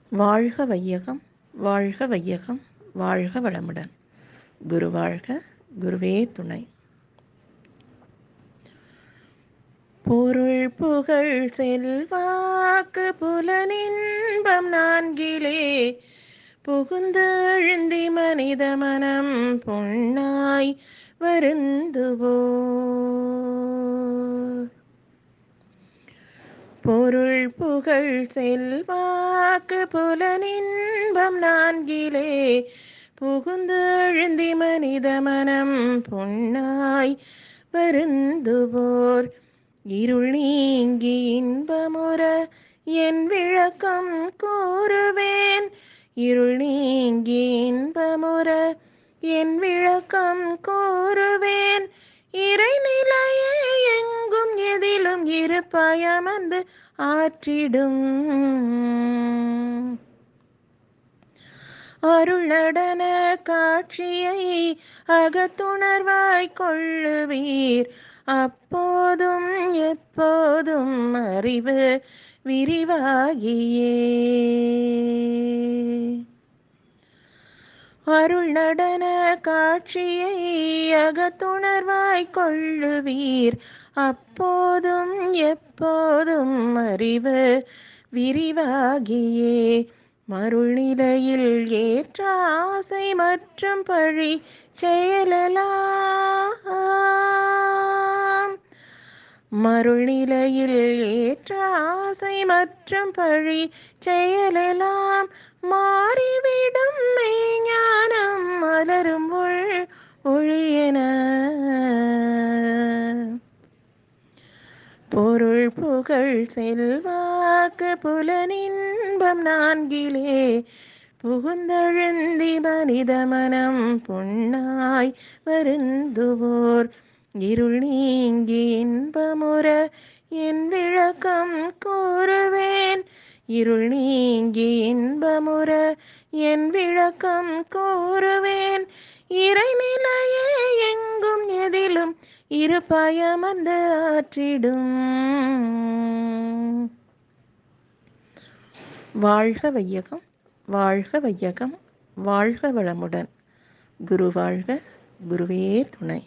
வாழ்க வையகம், வாழ்க வையகம், வாழ்க வளமுடன். குரு வாழ்க, குருவே துணை. பொருள் புகழ் செல்வாக்கு புலனின்பம் நான்கிலே புகுந்து எழுந்தி மனித மனம் பொன்னாய் வருந்துவோ. பொருள் புகழ் செல்வாக்கு புலனின்பம் நான்கிலே புகுந்து எழுந்தி மனித மனம் பொன்னாய் வருந்துவோர் இருள் நீங்கி இன்பமுற என் விளக்கம் கூறுவேன். இருள் நீங்கி இன்பமுற என் விளக்கம் கூறுவேன். இறைநிலையே எங்கும் எதிலும் இருப்பயமந்து ஆற்றிடும் அருள் நடன காட்சியை அகத்துணர்வாய் கொள்ளுவீர். அப்போதும் எப்போதும் அறிவு விரிவாகியே அருள் நடன காட்சியை அகத்துணர்வாய் கொள்ளுவீர். அப்போதும் எப்போதும் அறிவு விரிவாகியே மருள் நிலையில் ஏற்ற ஆசை மற்றும் பழி செயலெல்லாம் மருள் நிலையில் ஏற்ற ஆசை மற்றும் பழி செயலெல்லாம் மாறிவிடும் மெய்ஞானம் மலரும் ஒழியன. பொருள் புகழ் செல்வாக்கு புலனின்பம் நான்கிலே புகுந்தெழுந்தி மனித மனம் பொன்னாய் வருந்துவோர் இருள் நீங்கி இன்பமுற என் விளக்கம் கூறுவேன். இருள் நீங்கி இன்பமுற என் விளக்கம் கூறுவேன். இறைநிலையே எங்கும் எதிலும் இருப்பயமந்து ஆற்றிடும். வாழ்க வையகம், வாழ்க வையகம், வாழ்க வளமுடன். குரு வாழ்க, குருவே துணை.